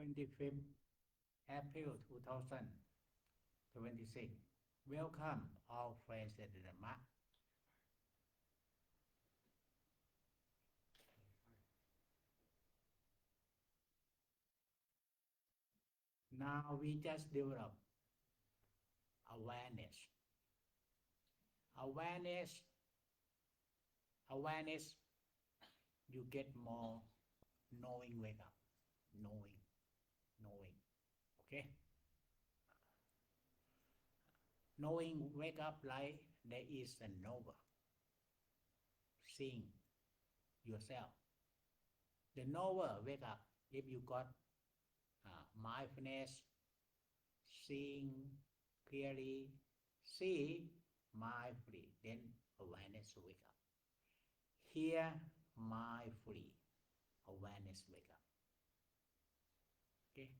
25th April 2026. Welcome all friends at the Dhamma. Now we just develop awareness. Awareness, you get more knowing, wake up, knowing, okay? Knowing, wake up like there is a knower, seeing yourself. The knower, wake up, if you got mindfulness, seeing clearly, see mindfully, then awareness will wake up. Hear mindfully, awareness wake up. Okay?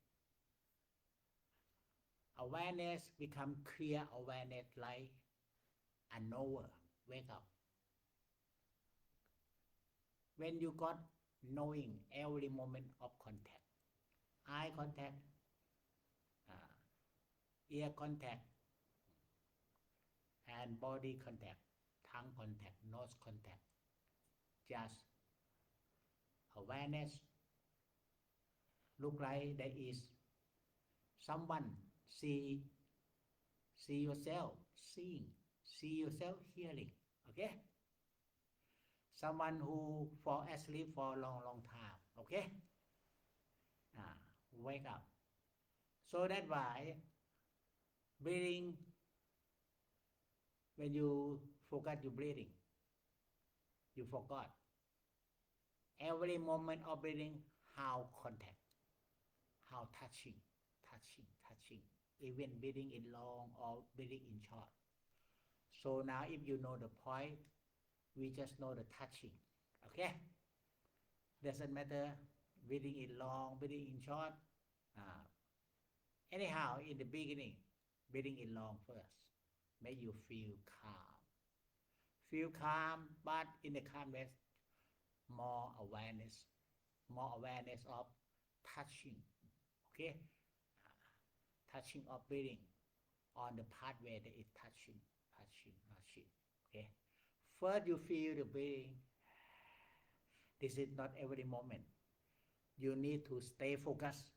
Awareness become clear awareness like a knower, wake up. When you got knowing every moment of contact, eye contact, ear contact, and body contact, tongue contact, nose contact, just awareness, look like there is someone see yourself seeing, see yourself hearing, okay? Someone who fall asleep for a long time, okay? Wake up. So that's why breathing, when you forget your breathing, you forgot. Every moment of breathing, how contact, how touching, even breathing in long or breathing in short. So now if you know the point, we just know the touching, okay? Doesn't matter breathing in long, breathing in short. Anyhow, in the beginning, breathing in long first, make you feel calm. Feel calm, but in the calmness, more awareness of touching, okay? Touching of breathing on the pathway that is touching, okay? First you feel the breathing. This is not every moment. You need to stay focused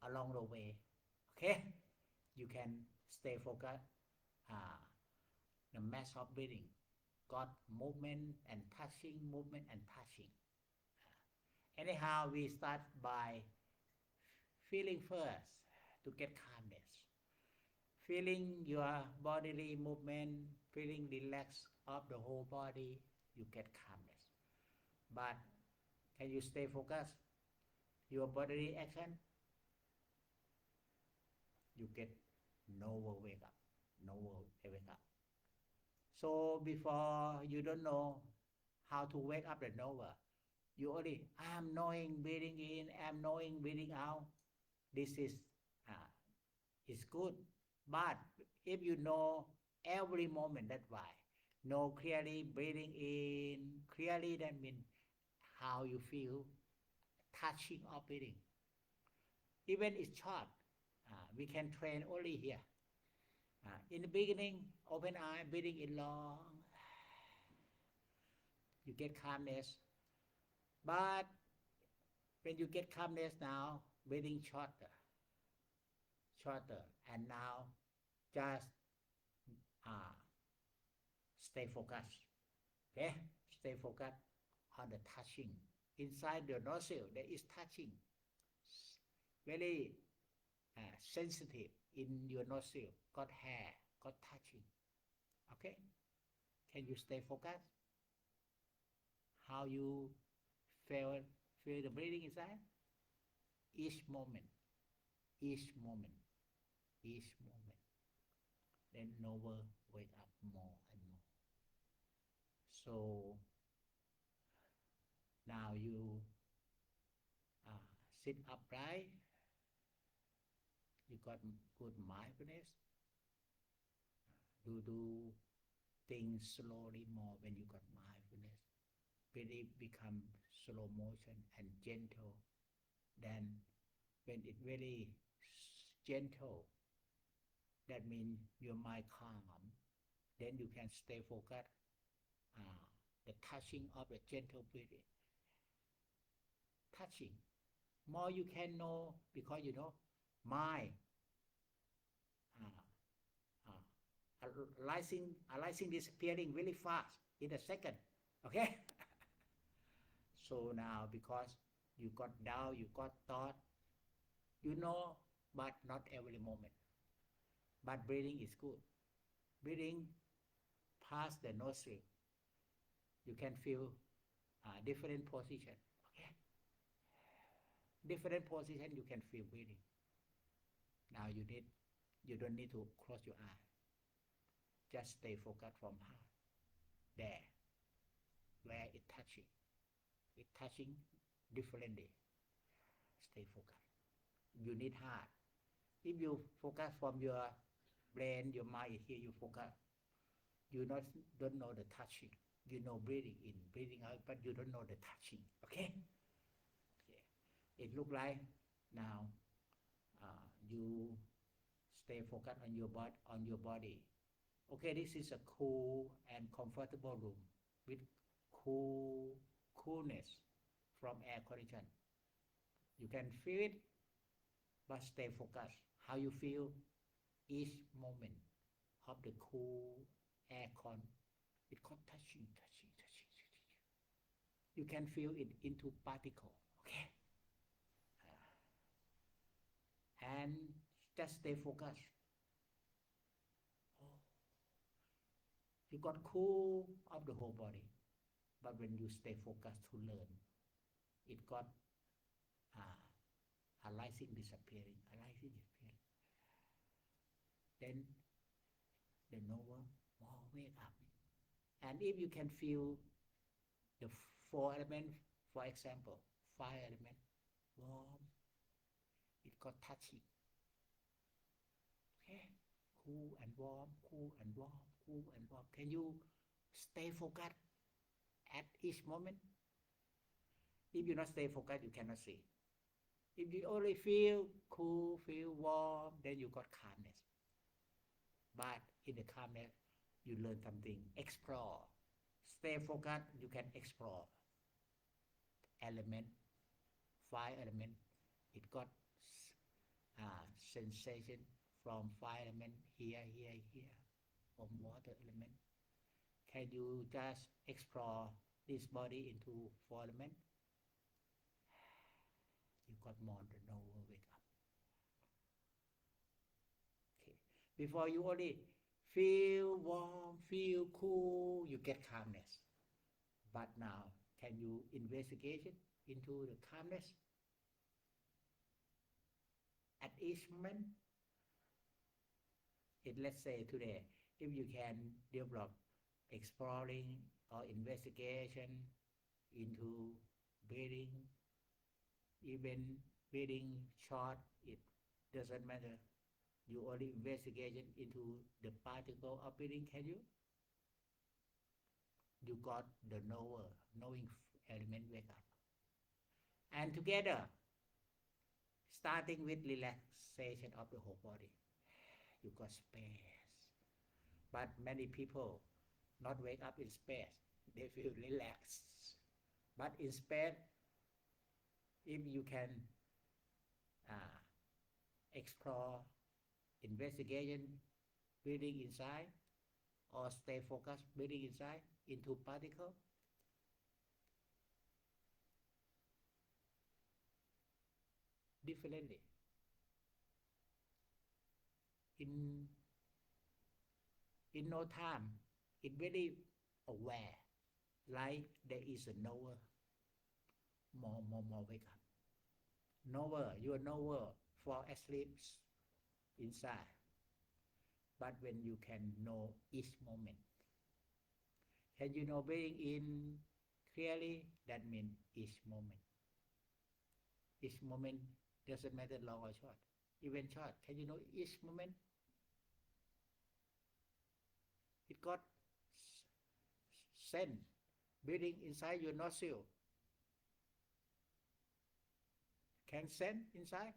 along the way, okay? You can stay focused. The mass of breathing got movement and touching, movement and touching. Anyhow, we start by feeling first to get calmness. Feeling your bodily movement, feeling relaxed of the whole body, you get calmness. But can you stay focused? Your bodily action, you get knower wake up. So before you don't know how to wake up the knower, you already, I'm knowing breathing in, I'm knowing breathing out. This is good. But if you know every moment, that's why. Know clearly breathing in, clearly that means how you feel, touching of breathing. Even it's short, we can train only here. In the beginning, open eye, breathing in long, you get calmness. But when you get calmness now, breathing shorter, and now just stay focused, okay? Stay focused on the touching. Inside the nostril, there is touching, very sensitive in your nostril, got hair, got touching, okay? Can you stay focused? How you feel the breathing inside? Each moment, then knower wake up more and more. So now you sit upright, you got good mindfulness, do things slowly more when you got mindfulness. Really become slow motion and gentle, then when it very gentle, that means your mind calm, then you can stay focused. The touching of the gentle breathing. Touching. More you can know because you know mind arising disappearing really fast in a second. Okay? So now because you got doubt, you got thought, you know, but not every moment. But breathing is good. Breathing past the nostril. You can feel different position. Okay? Different position you can feel breathing. Now you don't need to close your eye. Just stay focused from heart. There, where it touching. It touching differently. Stay focused. You need heart. If you focus from your brain, your mind is here, you focus. You don't know the touching. You know breathing in, breathing out, but you don't know the touching. Okay? Okay. It look like now you stay focused on your body. Okay, this is a cool and comfortable room with coolness from air condition. You can feel it, but stay focused. How you feel each moment of the cool air con. It's called touching. You can feel it into particle. Okay, and just stay focused. You got cool of the whole body, but when you stay focused to learn, it got arising, disappearing. Then the knower more wake up. And if you can feel the four elements, for example, fire element, warm, it got touchy. Okay, cool and warm, cool and warm, cool and warm. Can you stay focused at each moment? If you not stay focused, you cannot see. If you only feel cool, feel warm, then you got calmness. But in the calmness, you learn something. Explore. Stay focused, you can explore. Element, fire element, it got sensation from fire element here. From water element. Can you just explore this body into four element? You got more than no wake up. Okay. Before you only feel warm, feel cool, you get calmness. But now, can you investigate into the calmness? At each moment, let's say today, if you can develop exploring or investigation into breathing, even breathing short, it doesn't matter. You only investigation into the particle of breathing, can you? You got the knowing element wake up. And together, starting with relaxation of the whole body, you got space. But many people not wake up in space. They feel relaxed. But in space, if you can explore, investigation, breathing inside, or stay focused, breathing inside into particle, differently. In no time, it very aware, like there is a knower, more wake up. Knower, you are knower fall asleep inside. But when you can know each moment, can you know being in clearly? That means each moment. Each moment doesn't matter long or short. Even short, can you know each moment? It got scent breathing inside your nostril. Can scent inside?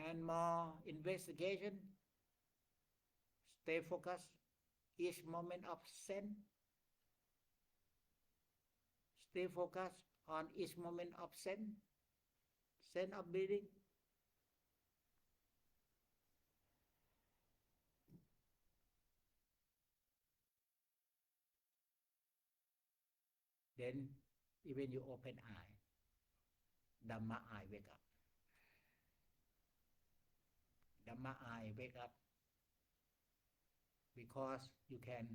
and more investigation. Stay focused. Each moment of Zen. Stay focused on each moment of Zen. Zen of breathing. Then even you open eye, Dhamma eye wake up. Dhamma eye wake up because you can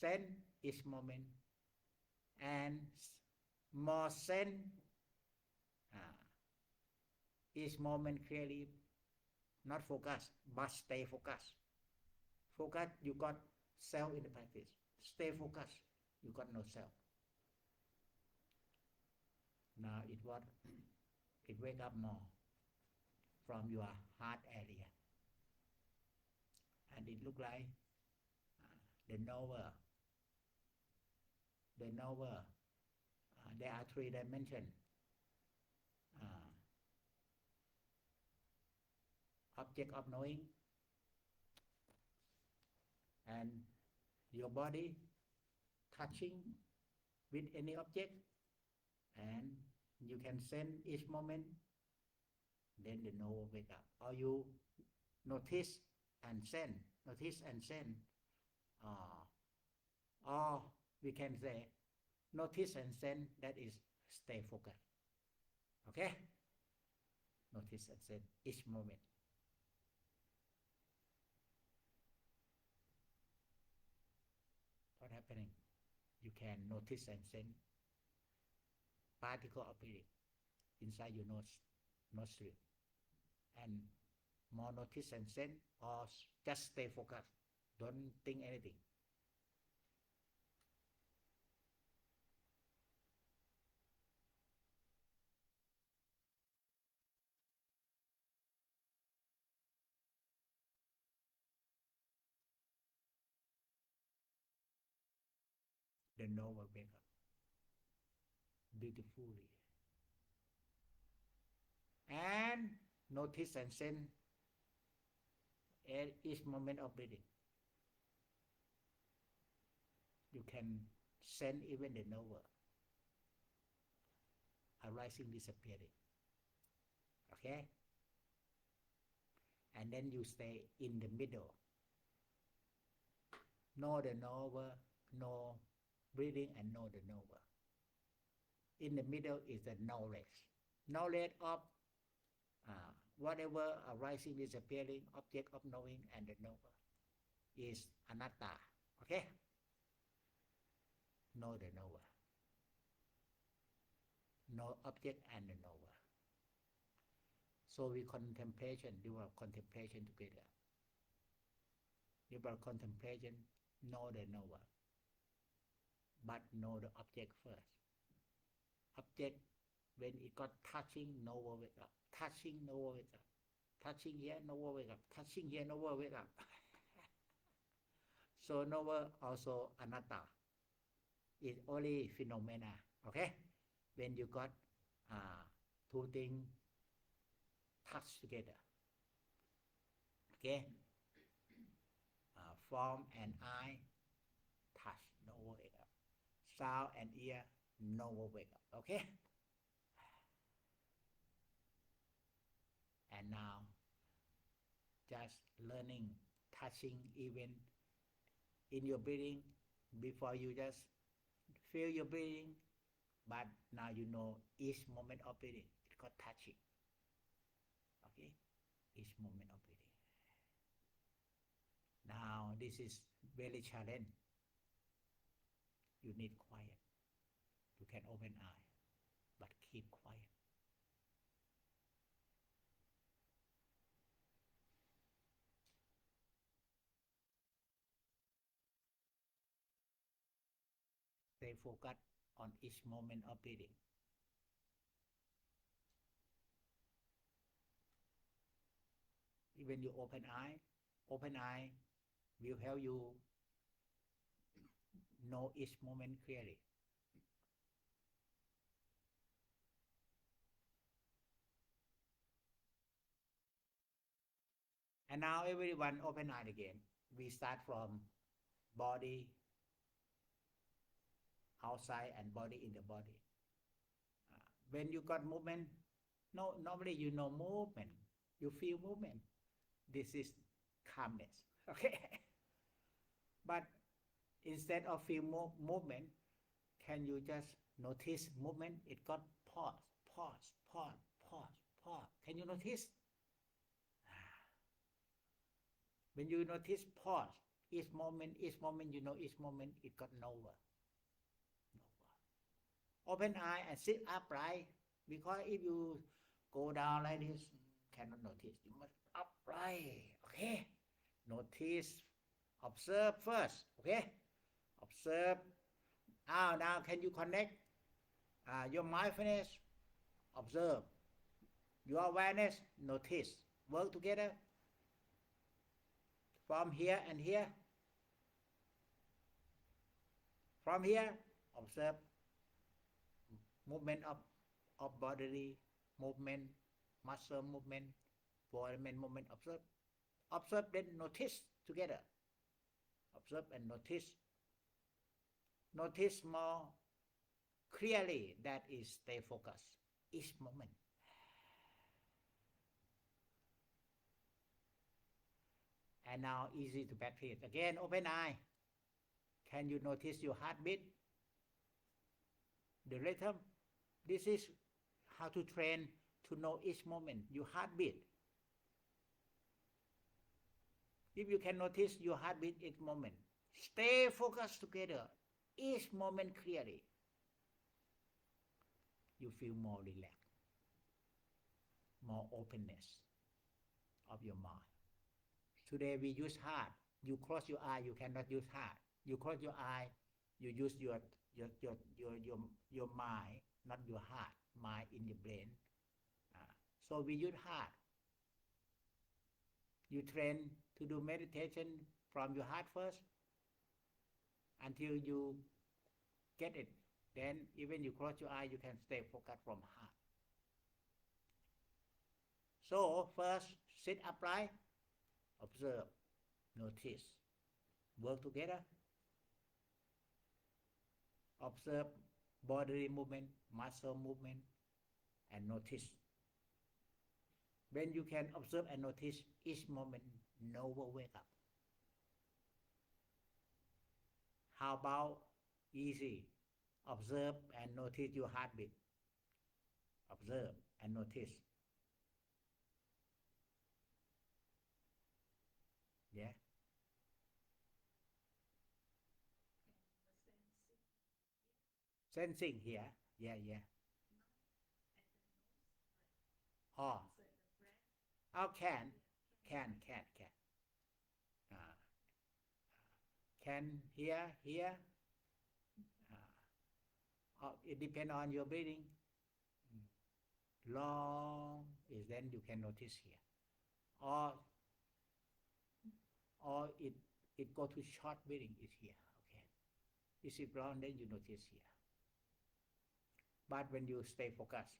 send each moment and more send each moment clearly, not focus, but stay focused. Focus, you got self in the practice. Stay focused, you got no self. Now it wake up more from your heart area, and it look like the knower. The knower. There are 3 dimensions. Object of knowing, and your body touching with any object, and you can send each moment. Then the knower wake up, or you notice and send, or we can say notice and send, that is stay focused. Okay, notice and send each moment. What happening? You can notice and send particle of breathing inside your nostril, and more notice and send, or just stay focused, don't think anything. The knower wake up beautifully, and notice and send at each moment of breathing. You can send even the knower arising, disappearing. Okay, and then you stay in the middle. Know the knower, know breathing, and know the knower. In the middle is the knowledge of whatever arising, disappearing, object of knowing, and the knower is anatta. Okay, know the knower, know object and the knower. So we contemplation, develop contemplation together. Develop contemplation, know the knower, but know the object first. Object, when it got touching, knower wake up. Touching, knower wake up. Touching here, knower wake up. Touching here, knower wake up. So knower also anatta. It's only phenomena. Okay, when you got 2 things touch together. Okay, form and eye touch, knower wake up. Sound and ear, knower wake up. Okay, and now just learning touching even in your breathing. Before you just feel your breathing, but now you know each moment of breathing, it's called touching. Okay, each moment of breathing. Now this is very challenge. You need quiet. You can open eye, but keep quiet. Stay focused on each moment of breathing. Even you open eye will help you know each moment clearly. And now everyone open eye again. We start from body outside and body in the body. When you got movement, no, normally you know movement. You feel movement. This is calmness. Okay. But instead of feel movement, can you just notice movement? It got pause, pause, pause, pause, pause. Can you notice? When you notice pause, each moment, you know each moment, it got nowhere. Open eye and sit upright, because if you go down like this, cannot notice. You must upright. Okay. Notice, observe first. Okay. Observe. Now can you connect your mindfulness? Observe. Your awareness, notice. Work together. From here and here. From here, observe movement of bodily movement, muscle movement, movement, observe. Observe, then notice together. Observe and notice. Notice more clearly, that is stay focused each moment. And now easy to practice. Again, open eye. Can you notice your heartbeat? The rhythm. This is how to train to know each moment, your heartbeat. If you can notice your heartbeat each moment, stay focused together, each moment clearly, you feel more relaxed, more openness of your mind. Today we use heart. You close your eye, you cannot use heart. You close your eye, you use your mind, not your heart. Mind in your brain. So we use heart. You train to do meditation from your heart first until you get it. Then even you close your eye, you can stay focused from heart. So first, sit upright, observe, notice, work together. Observe bodily movement, muscle movement, and notice. When you can observe and notice each moment, never wake up. How about easy? Observe and notice your heartbeat. Observe and notice. Yeah. Sensing here. Yeah. Oh. Oh, can. Can here. It depends on your breathing. Long is then you can notice here. Or it go to short breathing is here. Okay. Is it long, then you notice here. But when you stay focused,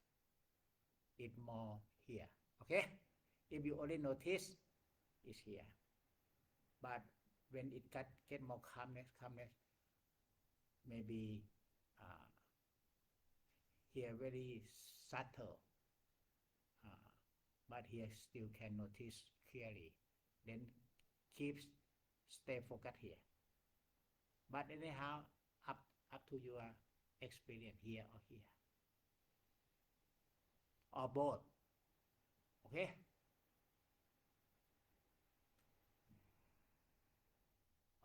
it more here. Okay. If you only notice, it's here. But when it get more calmness, maybe here very subtle, but here still can notice clearly. Then stay focused here. But anyhow, up to your experience here or here, or both. Okay.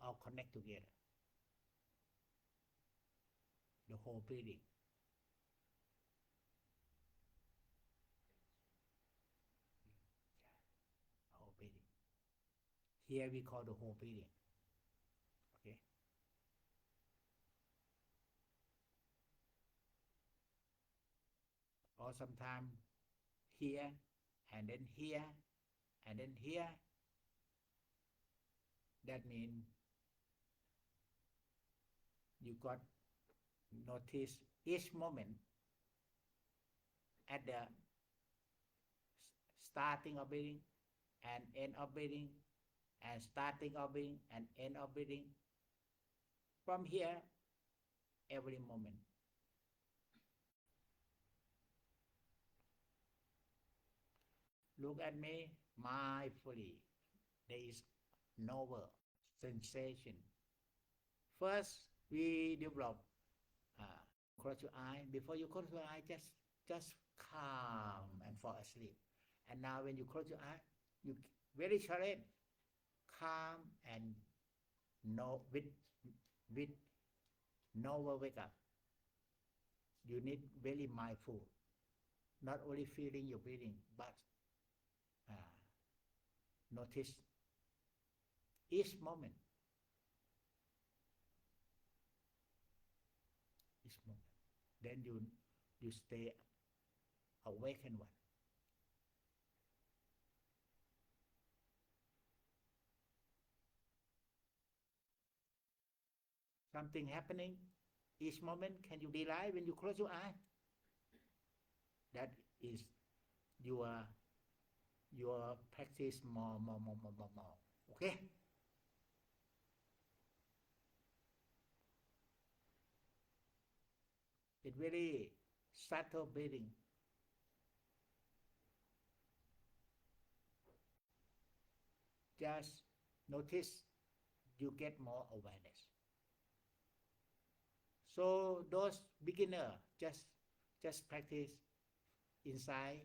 All connect together. The whole breathing. Whole breathing. Here we call the whole breathing. Okay. Or sometimes here and then here and then here. That means you got notice each moment at the starting of breathing and end of breathing and starting of breathing and end of breathing. From here, every moment. Look at me mindfully. There is novel sensation. First, we develop close your eye. Before you close your eye, just calm and fall asleep. And now when you close your eye, you very challenge, calm and no with no wake up. You need very mindful, not only feeling your breathing, but uh, notice each moment, each moment. Then you stay awakened one. Something happening each moment. Can you realize when you close your eye? That is your your practice more. Okay? It very subtle breathing. Just notice you get more awareness. So those beginner just practice inside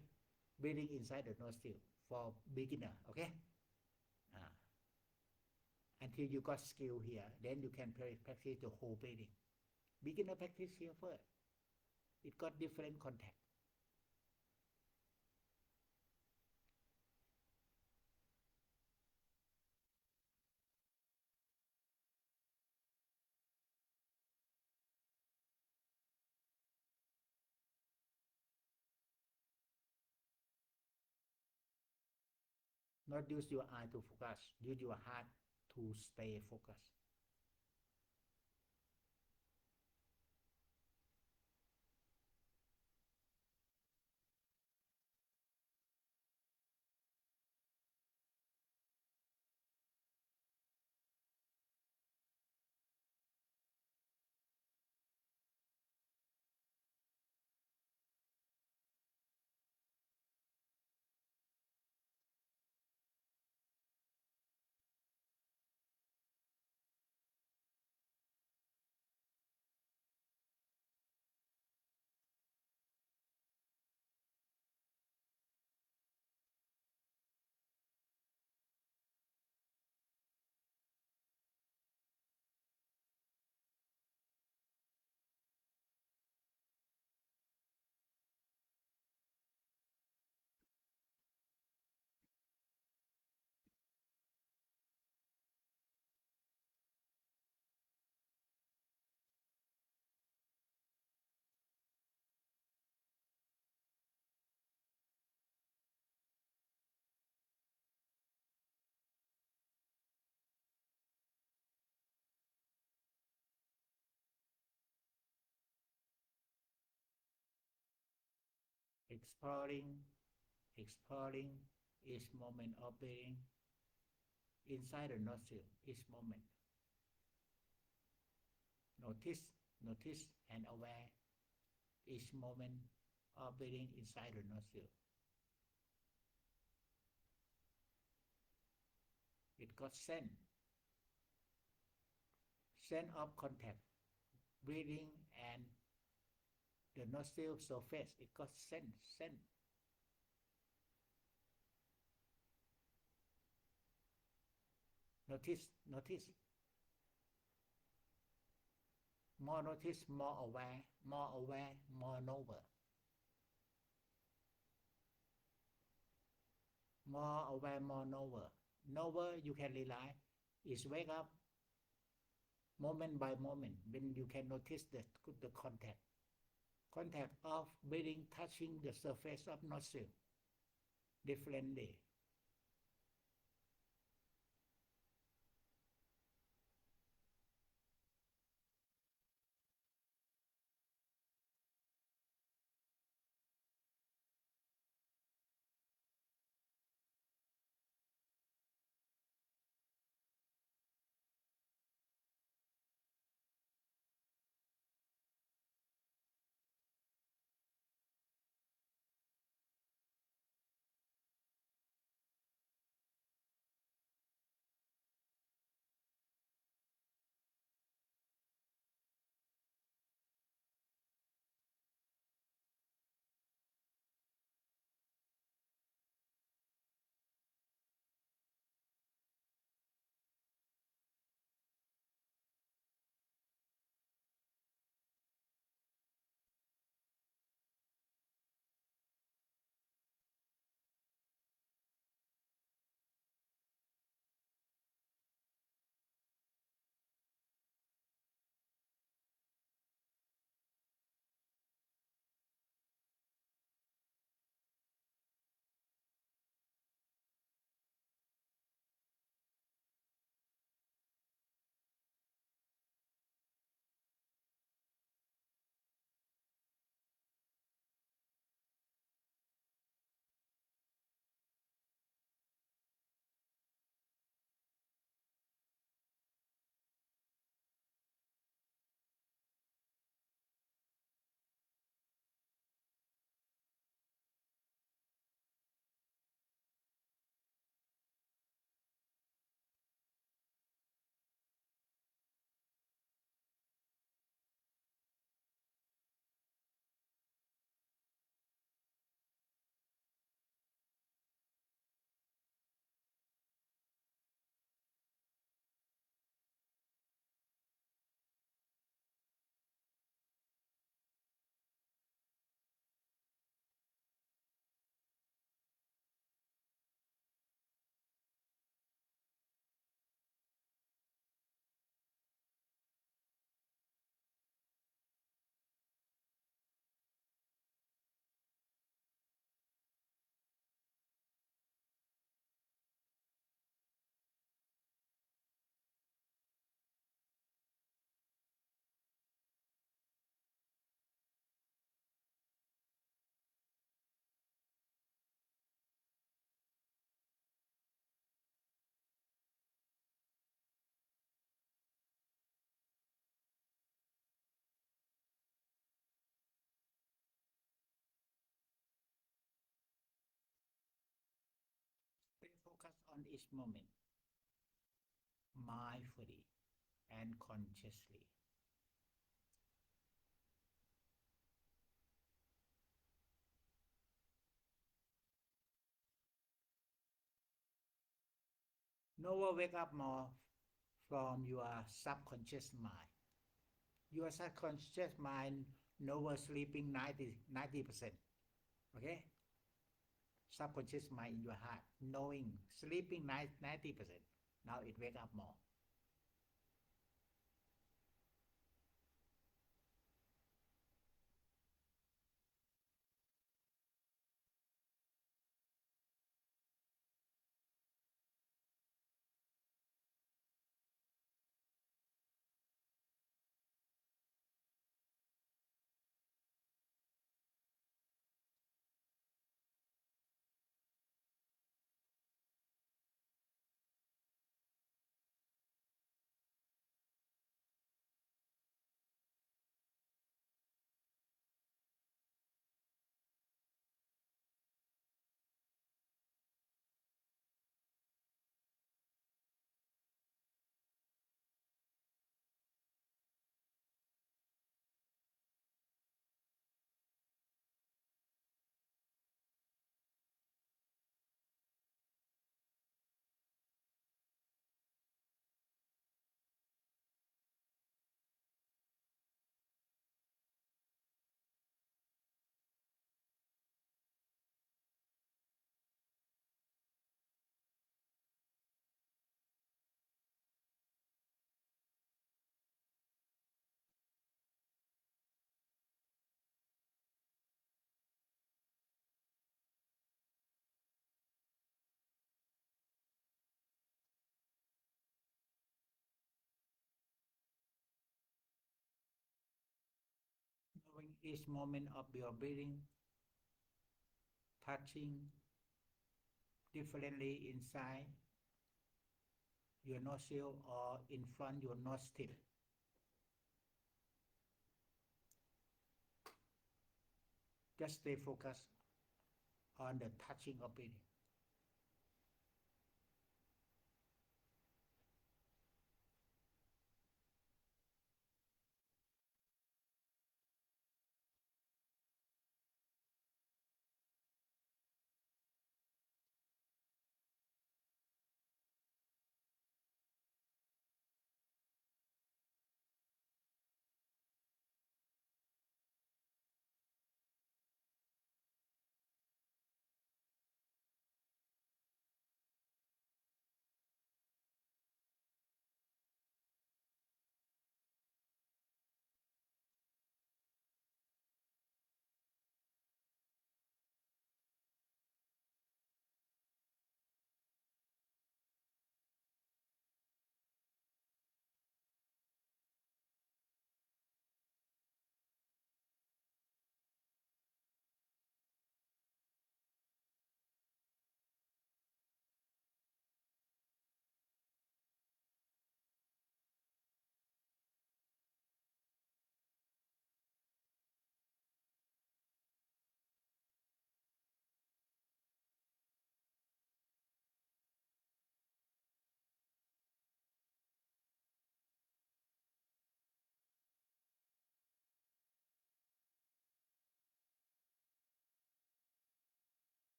breathing inside the nostril for beginner. Okay? Uh, until you got skill here, then you can practice the whole breathing. Beginner practice here first. It got different contact. Not use your eye to focus. Use your heart to stay focused. Exploring, exploring each moment of being inside the nostril, each moment. Notice, notice and aware each moment of breathing inside the nostril. It got sense of contact, breathing and the nostril surface. It got sense. Notice. More notice, more aware, more noble. More aware, more noble. Noble, you can rely, is wake up moment by moment when you can notice the contact of breathing touching the surface of nostril differently. on each moment mindfully and consciously. Never wake up more from your subconscious mind. Your subconscious mind never sleeping 90%. Okay? Subconscious mind in your heart, knowing, sleeping 90%. Now it wake up more. Knowing each moment of your breathing, touching differently inside your nostril or in front your nostril. Just stay focused on the touching of breathing.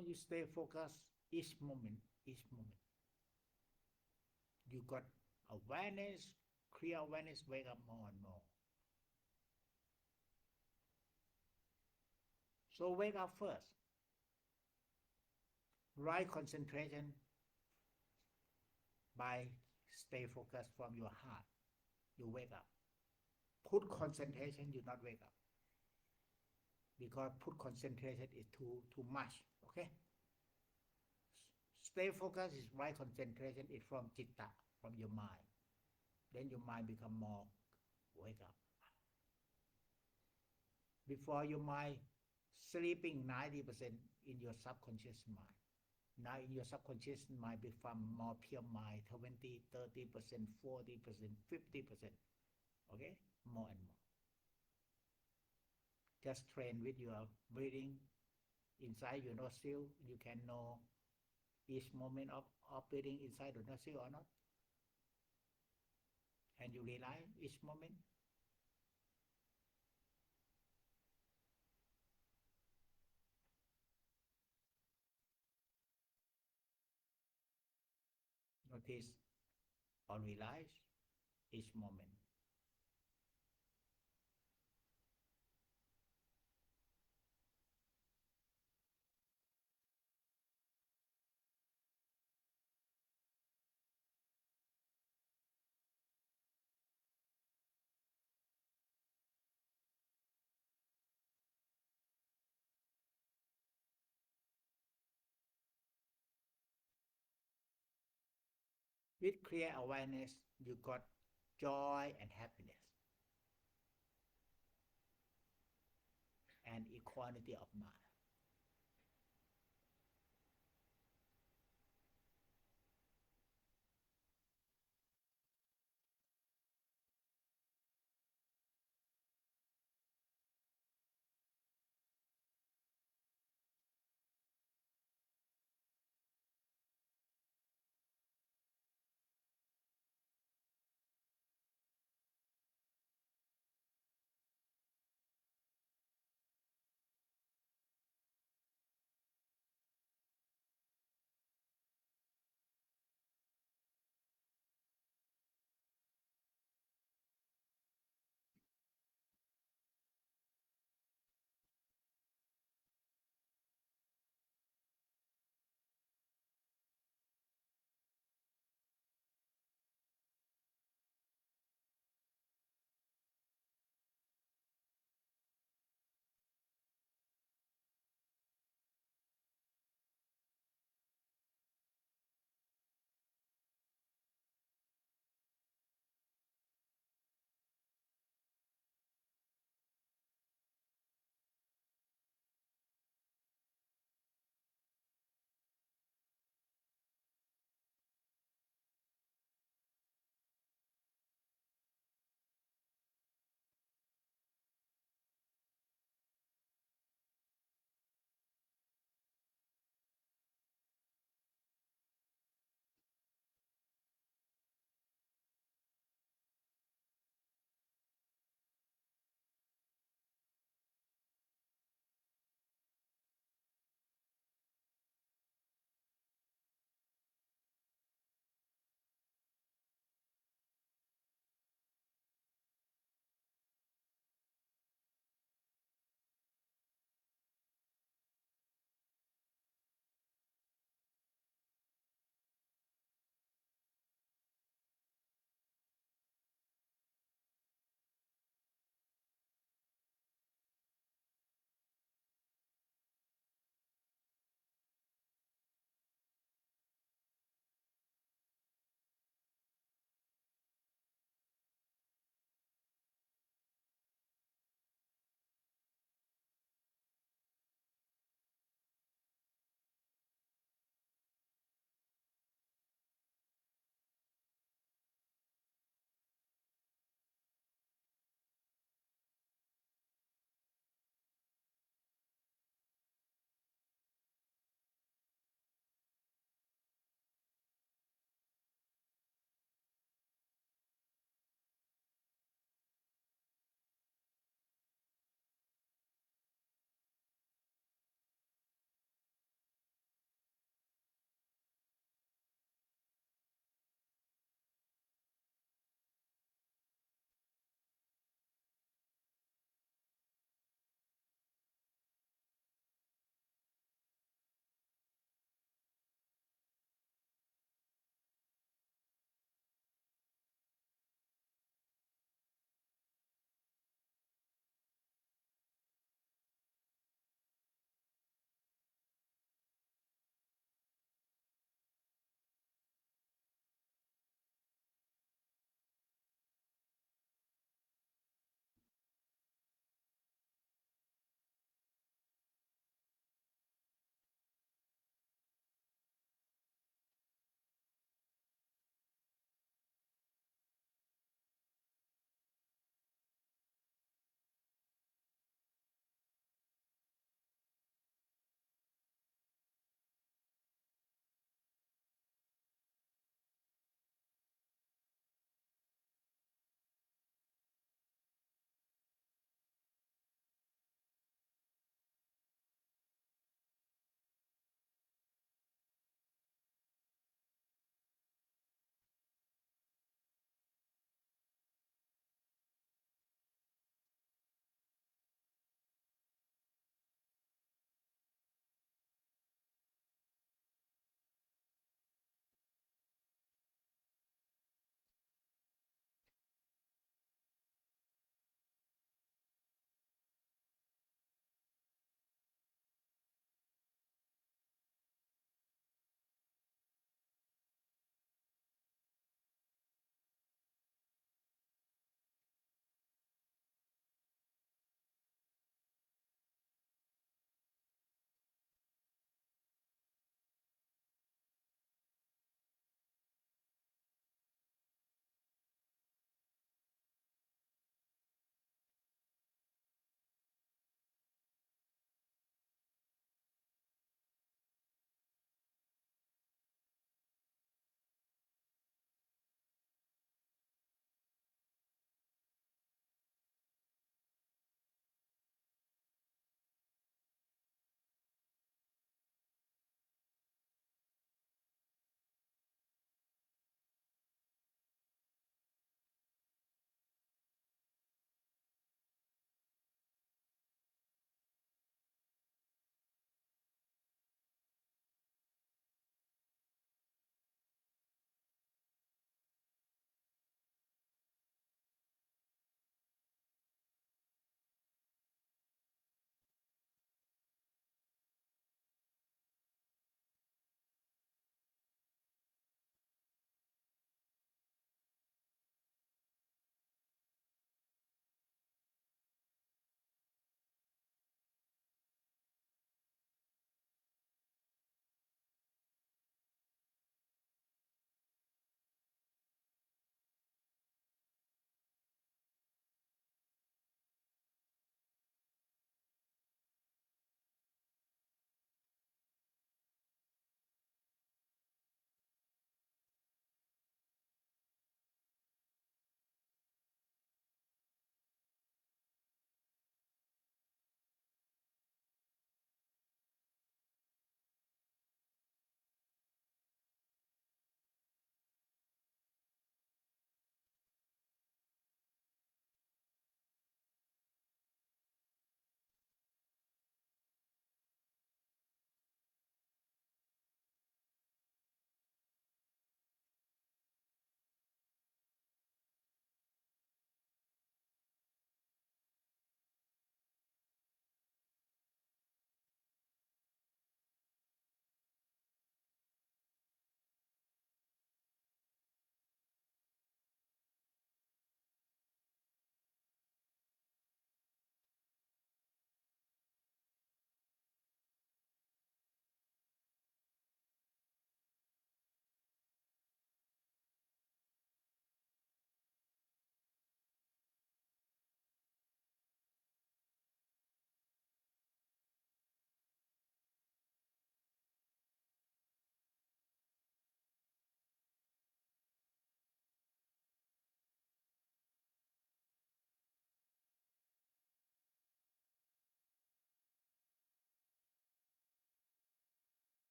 you stay focused each moment, each moment. You got awareness, clear awareness, wake up more and more. So wake up first. Right concentration by stay focused from your heart. You wake up. Put concentration, you not wake up. Because put concentration is too much. Okay? Stay focused is right concentration is from citta, from your mind. Then your mind become more wake up. Before your mind sleeping 90% in your subconscious mind. Now in your subconscious mind become more pure mind, 20, 30%, 40%, 50%. Okay? More and more. Just train with your breathing inside your nostril. You can know each moment of breathing inside the nostril or not. And you realize each moment. Notice or realize each moment. With clear awareness, you got joy and happiness and equality of mind.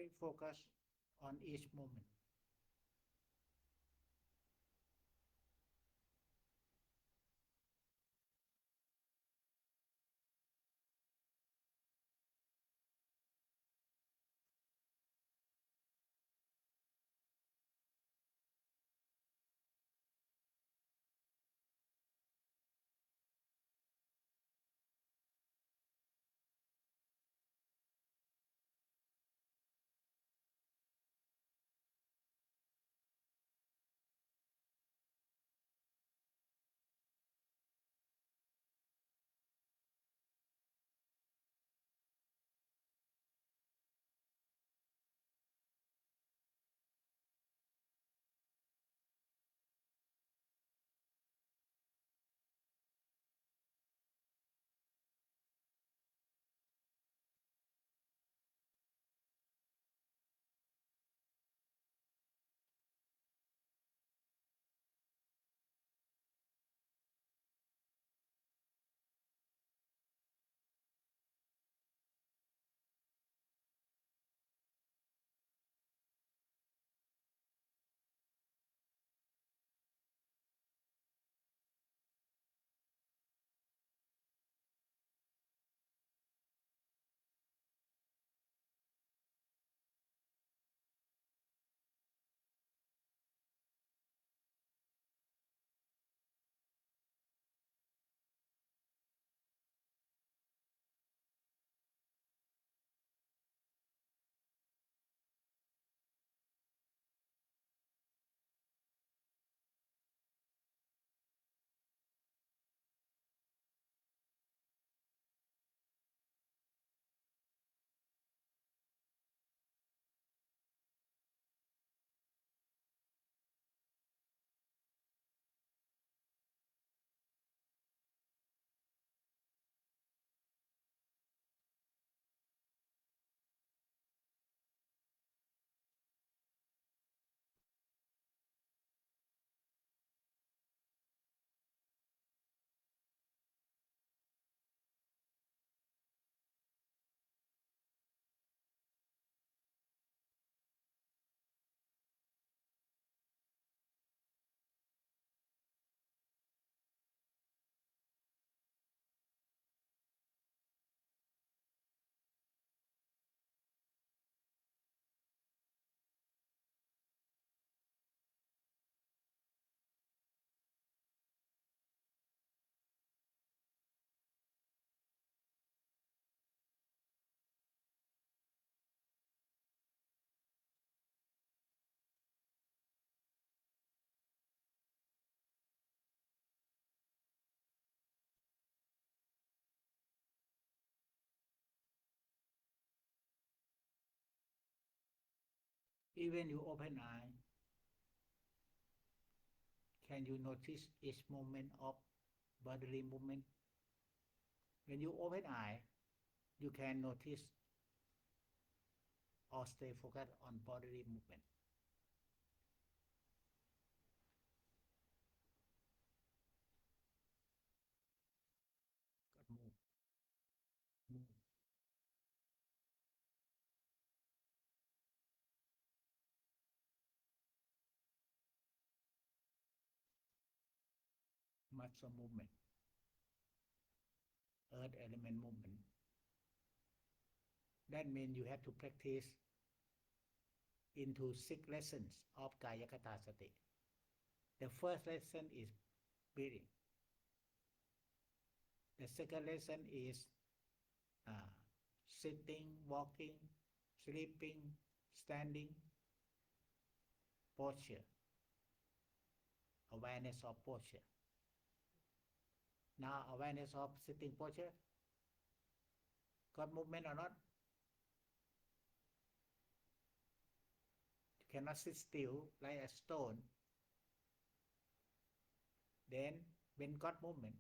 Stay focused on each moment. Even you open eye, can you notice each moment of bodily movement? When you open eye, you can notice or stay focused on bodily movement. Move. Muscle movement, earth element movement. That means you have to practice into 6 lessons of Kayakata Sati. The first lesson is breathing. The second lesson is sitting, walking, sleeping, standing, posture, awareness of posture. Now awareness of sitting posture, got movement or not? You cannot sit still like a stone. Then when got movement,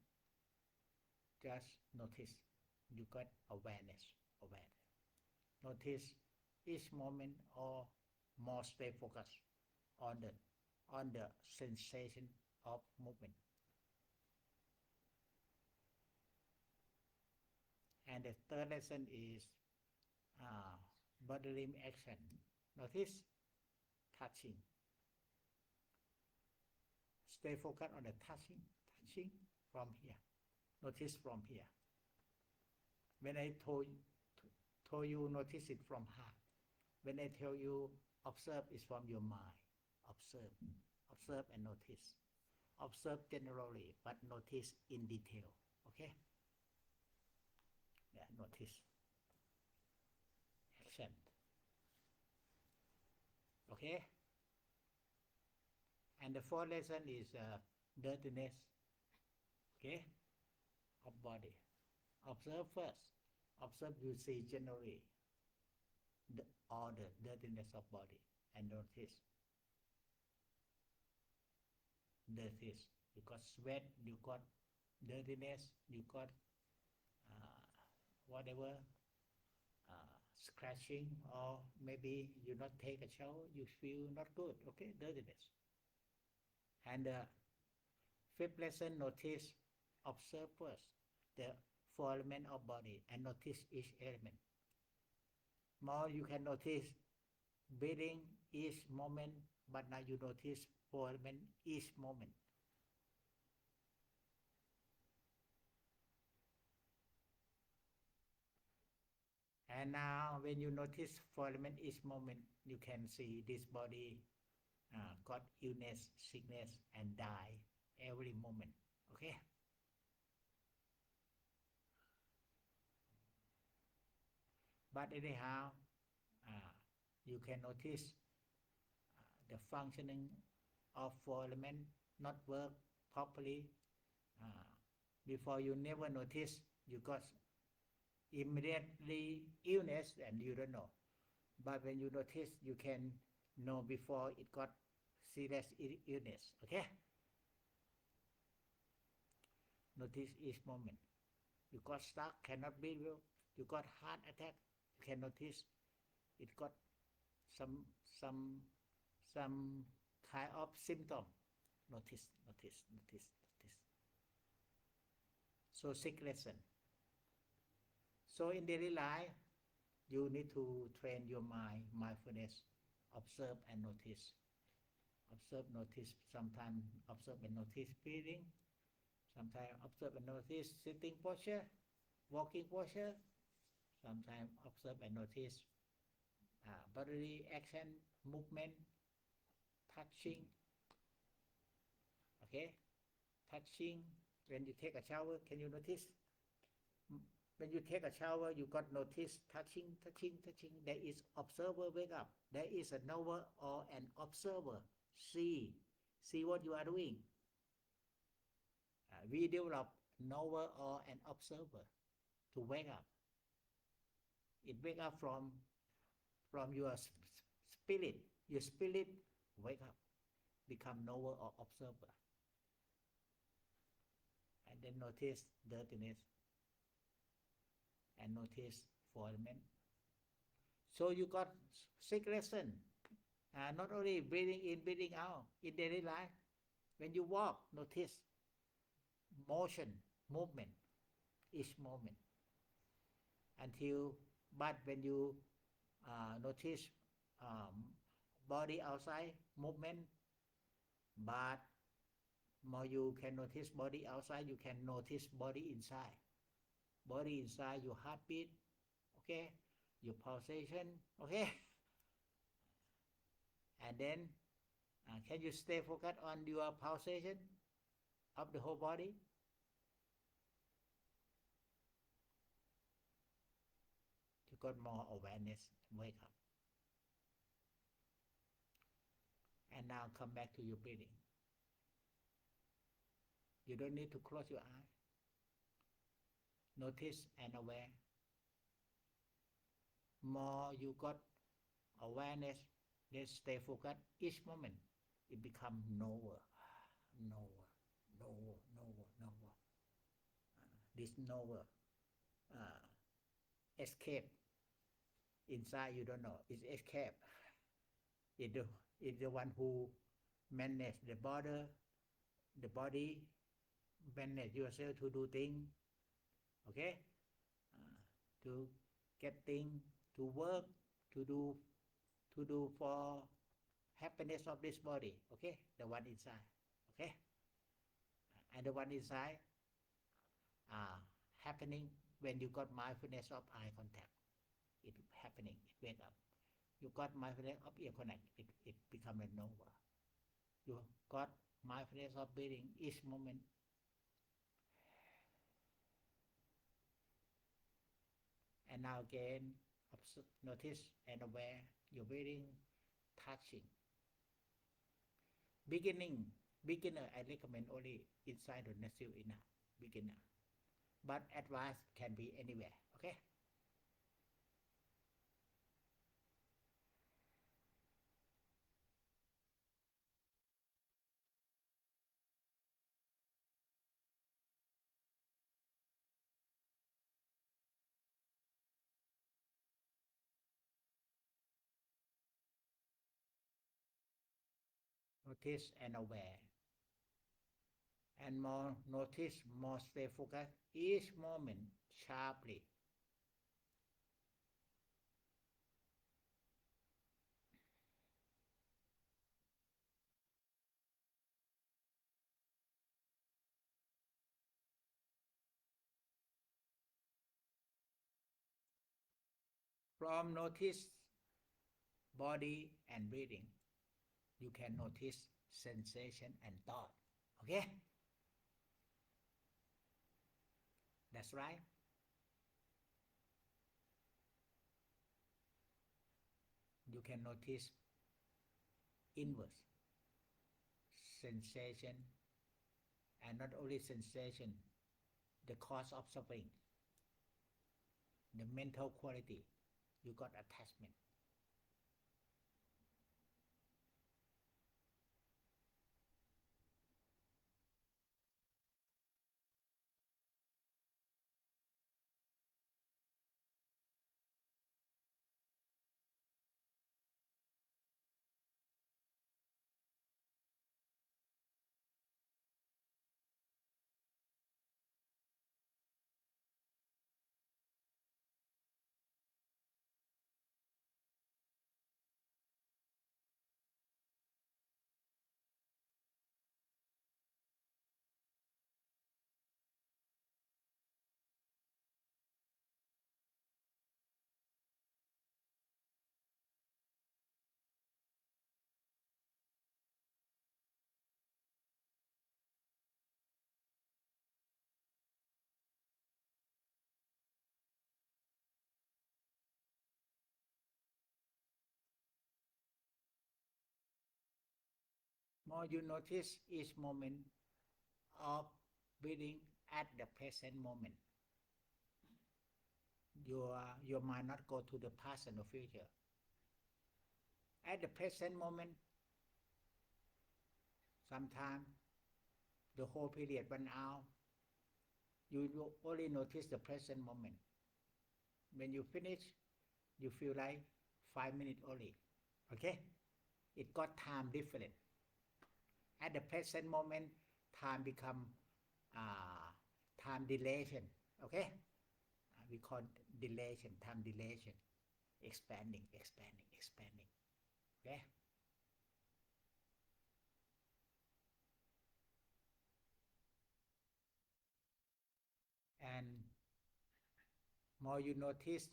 just notice you got awareness. Notice each moment or more stay focused on the sensation of movement. And the third lesson is bodily action. Notice touching. Stay focused on the touching from here. Notice from here. When I told you, notice it from heart. When I tell you, observe is from your mind. Observe and notice. Observe generally, but notice in detail. Okay? Yeah, notice. Action. Okay? And the fourth lesson is dirtiness. Okay? Of body. Observe first. Observe, you see generally all the dirtiness of body and notice. Dirtiness. You got sweat, you got dirtiness, you got whatever scratching, or maybe you not take a shower, you feel not good. Okay, dirtiness. And fifth lesson, notice, observe first the four elements of body and notice each element. More you can notice breathing each moment, but now you notice four elements each moment. And now when you notice four elements each moment, you can see this body got illness, sickness, and die every moment. Okay? But anyhow, you can notice the functioning of four elements not work properly. Before you never notice, you got immediately illness and you don't know. But when you notice, you can know before it got serious illness. Okay? Notice each moment. You got stuck, cannot breathe well. You got heart attack. You can notice it got some kind of symptom. Notice. So sixth lesson. So in daily life, you need to train your mind, mindfulness, observe and notice. Observe, notice, sometimes observe and notice breathing, sometimes observe and notice sitting posture, walking posture, sometimes observe and notice bodily action, movement, touching. Okay? Touching. When you take a shower, can you notice? When you take a shower, you got notice touching. There is observer, wake up. There is a knower or an observer. See what you are doing. We develop knower or an observer to wake up. It wake up from your spirit. Your spirit wake up, become knower or observer. And then notice dirtiness and notice four elements. So you got six lessons. Not only breathing in, breathing out in daily life. When you walk, notice motion, movement, each moment. But when you notice body outside, movement, but more you can notice body outside, you can notice body inside. Body inside, your heartbeat, okay, your pulsation, okay. And then, can you stay focused on your pulsation of the whole body? You got more awareness, wake up. And now come back to your breathing. You don't need to close your eye. Notice and aware. More you got awareness, then stay focused each moment. It becomes knower. This knower. Escape. Inside you don't know. It's escape. It's the one who manage the body, manage yourself to do things. Okay? To get things, to work, to do for happiness of this body. Okay, the one inside. Okay, and the one inside happening when you got mindfulness of eye contact. It happening. It wake up. You got mindfulness of ear contact. It become a nova. You got mindfulness of breathing each moment. And now again, notice and aware your breathing, touching. Beginner, I recommend only inside the nasal enough. Beginner, but advanced can be anywhere. Okay. Notice and aware. And more notice, more stay focused each moment sharply. From notice body and breathing, you can notice sensation and thought. Okay? That's right. You can notice inward sensation, and not only sensation, the cause of suffering, the mental quality. You got attachment. More you notice each moment of breathing at the present moment. Your mind not go to the past and the future. At the present moment, sometimes the whole period run out. You only notice the present moment. When you finish, you feel like 5 minutes only. Okay? It got time different. At the present moment, time become time dilation. Okay? We call dilation, time dilation, expanding. Okay? And more you notice,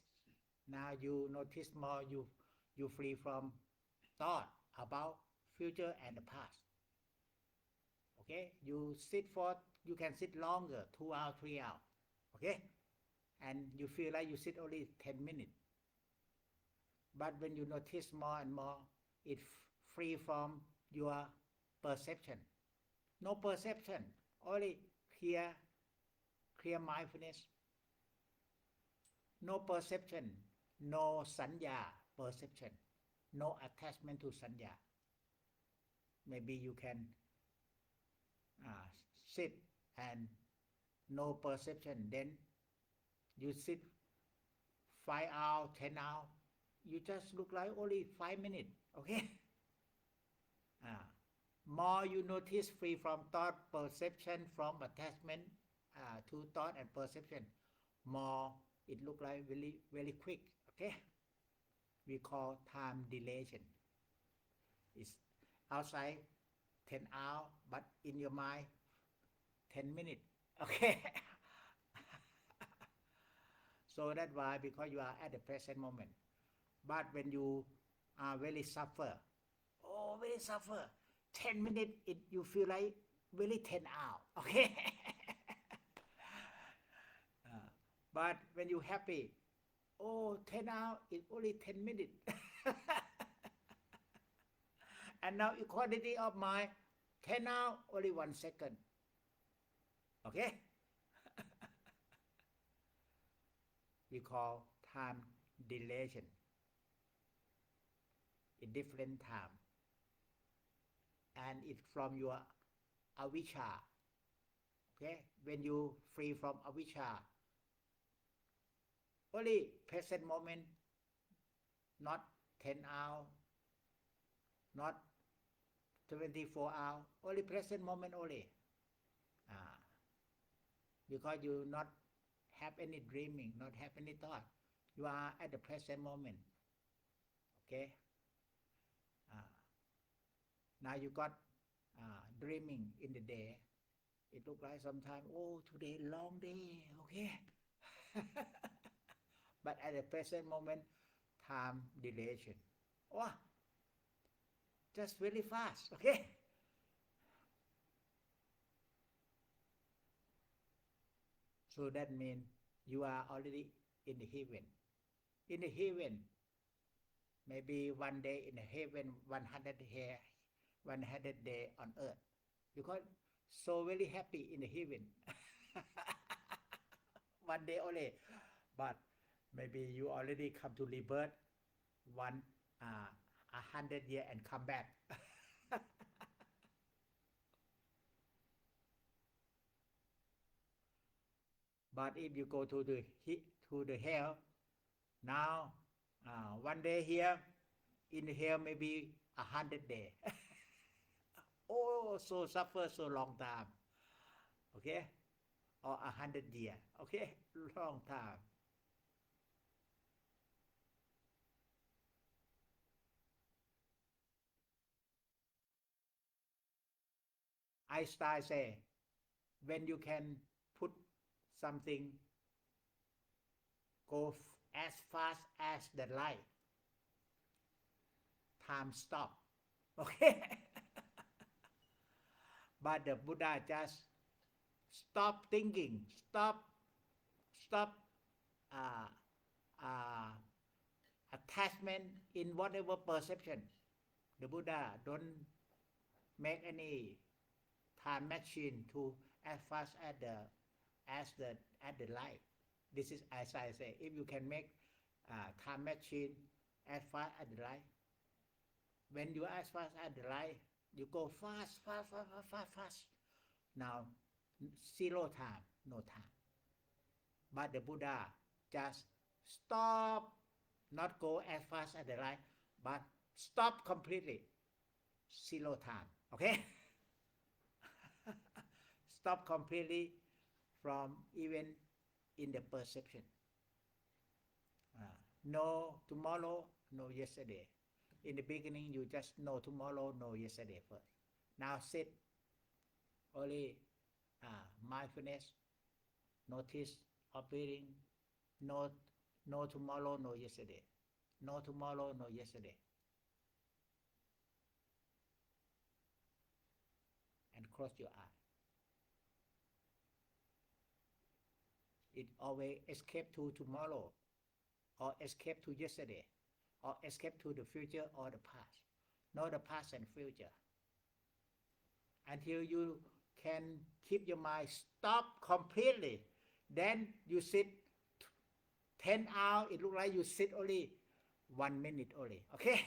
now you notice more you free from thought about future and the past. Okay? You can sit longer, 2 hours, 3 hours. Okay? And you feel like you sit only 10 minutes. But when you notice more and more, it's free from your perception. No perception, only clear mindfulness. No perception, no sanya perception, no attachment to sanya. Maybe you can sit and no perception, then you sit 5 hours, 10 hours, you just look like only 5 minutes. Okay? More you notice free from thought, perception, from attachment to thought and perception, more it look like very, very quick. Okay? we call time dilation. It's outside 10 hours, but in your mind 10 minutes. Okay. So that's why, because you are at the present moment. But when you are very suffer, oh, very suffer, 10 minutes, you feel like really 10 hours. Okay. But when you happy, oh, 10 hours is only 10 minutes. And now equality of mind, 10 hours, only 1 second. Okay? We call time dilation in different time. And it's from your avijja. Okay? When you free from avijja, only present moment, not 10 hours, not 24 hours, only present moment only. Because you not have any dreaming, not have any thought. You are at the present moment. Okay? Now you got dreaming in the day. It looks like sometimes, oh, today long day. Okay? But at the present moment, time dilation. Oh, just really fast. Okay? So that means you are already in the heaven. In the heaven, maybe one day in the heaven, 100 years, 100 days on earth. Because so very happy in the heaven. One day only. But maybe you already come to rebirth 100 years and come back. But if you go to the hell, now one day here, in hell maybe 100 days. Oh, so suffer so long time. Okay? Or 100 years. Okay? Long time. Einstein say, when you can put something go as fast as the light, time stop. Okay? But the Buddha just stop thinking, stop uh, attachment in whatever perception. The Buddha don't make any time machine to as fast as the light. This is as I say. If you can make time machine as fast as the light, when you as fast as the light, you go fast. Now, zero time, no time. But the Buddha just stop, not go as fast as the light, but stop completely, zero time. Okay? Stop completely from even in the perception. No tomorrow, no yesterday. In the beginning, you just know tomorrow, no yesterday first. Now sit, only mindfulness, notice of breathing, no tomorrow, no yesterday. No tomorrow, no yesterday. And close your eye. It always escape to tomorrow, or escape to yesterday, or escape to the future or the past. Know the past and future. Until you can keep your mind stop completely, then you sit 10 hours, it looks like you sit only 1 minute only. Okay?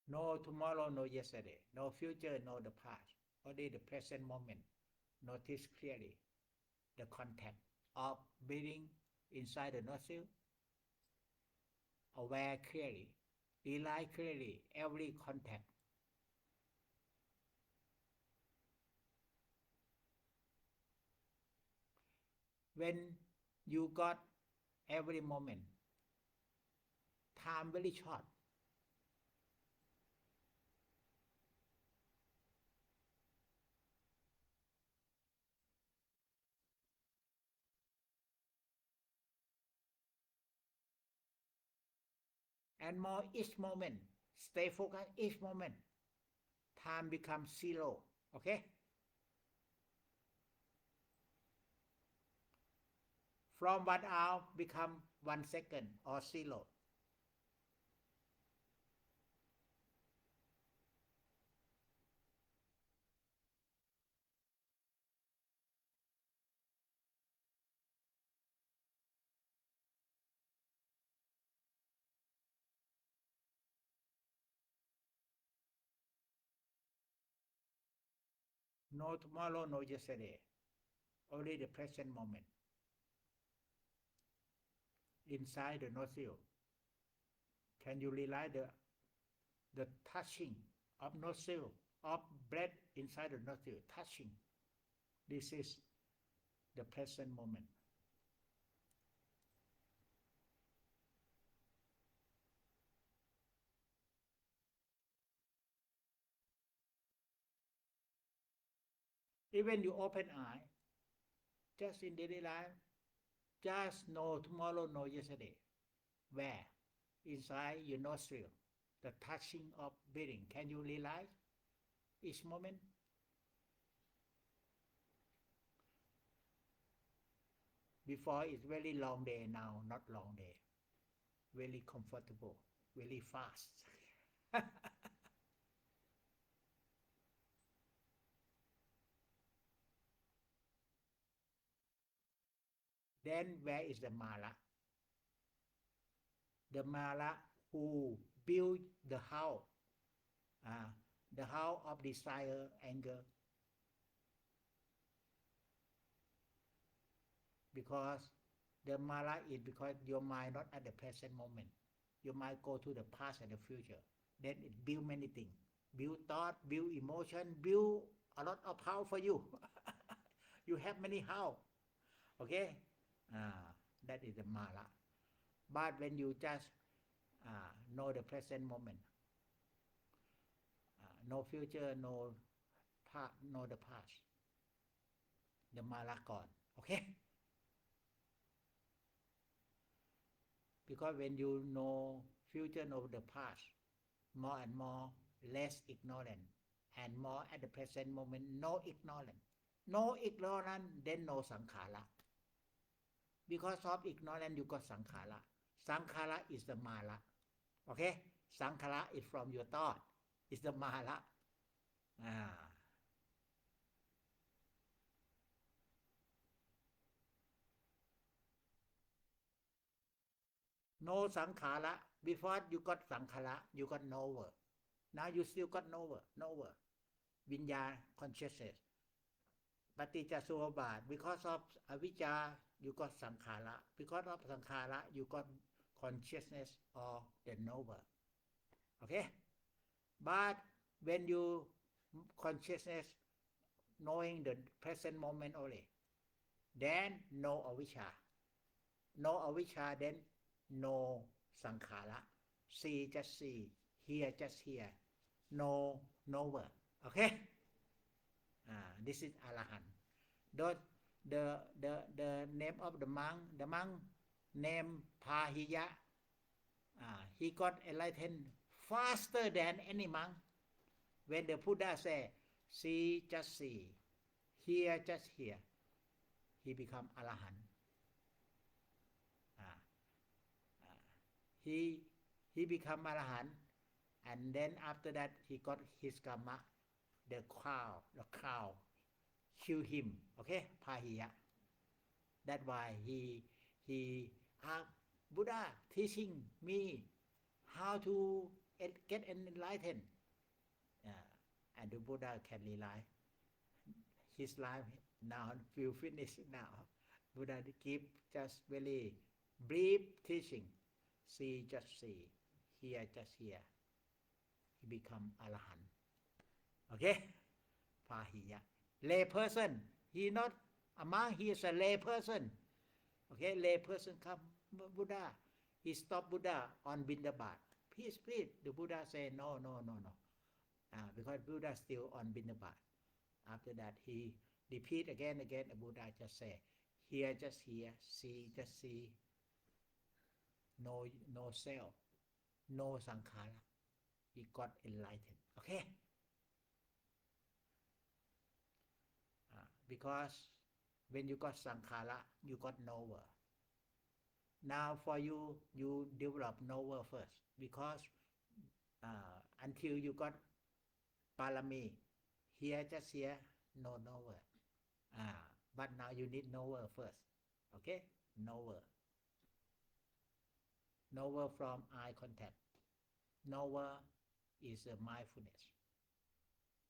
No tomorrow, no yesterday, no future, no the past, only the present moment. Notice clearly the contact of breathing inside the nostril aware clearly, realize clearly every contact. When you got every moment, time very short. And more each moment, stay focused each moment. Time becomes zero. Okay? From 1 hour become 1 second or zero. No tomorrow, no yesterday. Only the present moment. Inside the nostril. Can you realize the touching of nostril, of breath inside the nostril, touching? This is the present moment. Even you open eye, just in daily life, just no tomorrow, no yesterday. Where? Inside your nostril, the touching of breathing. Can you realize each moment? Before it's very long day, now not long day. Very comfortable, very fast. Then where is the Mala? The Mala who build the house, the house of desire, anger. Because the Mala is because your mind not at the present moment. Your mind go to the past and the future. Then it build many things. Build thought, build emotion, build a lot of house for you. You have many house. Okay? That is the Mala. But when you just know the present moment, no future, no the past, the Mala gone. Okay? Because when you know future, know the past, more and more, less ignorant, and more at the present moment, no ignorant. No ignorant, then no sankhara. Because of ignorance, you got sankhara. Sankhara is the mala. Okay? Sankhara is from your thought. It's the mala. No sankhara. Before you got sankhara, you got knower. Now you still got knower. Vinyana, consciousness. Paticca Samuppada. Because of avijja, you got sankhara. Because of sankhara, you got consciousness or the knower. Okay? But when you consciousness knowing the present moment only, then no avijja. No avijja, then no sankhara. See, just see. Hear, just hear. No knower. Okay? This is Arahant. The name of the monk named Pahiya, he got enlightened faster than any monk. When the Buddha said, see, just see, hear, just hear, he become Arahant. He become Arahant, and then after that he got his karma. The crowd kill him. Okay, Pahiya. That's why he asked Buddha teaching me how to get enlightened. And the Buddha can realize his life now will finish now. Buddha give just very brief teaching. see just see, hear just hear. He become arahant. Okay? Pahiya. Lay person. He not a monk, he is a lay person. Okay, lay person come, Buddha. He stop Buddha on Bindabat. Please, please. The Buddha say, no, no, no, no. Because Buddha still on Bindabat. After that, he repeat again. The Buddha just say, hear just hear, see just see. No self, no sankhara. He got enlightened. Okay? Because when you got sankhara, you got knower. Now for you, you develop knower first. Because until you got parami, here just here, no knower. But now you need knower first. Okay? Knower. Knower from eye contact. Knower is a mindfulness.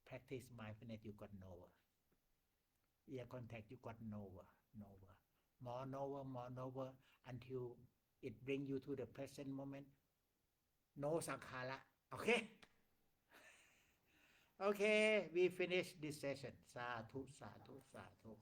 Practice mindfulness, you got knower. Ear contact, you got knower. More knower until it bring you to the present moment. No sankhara. Okay? Okay, we finish this session. Sadhu, sadhu, sadhu.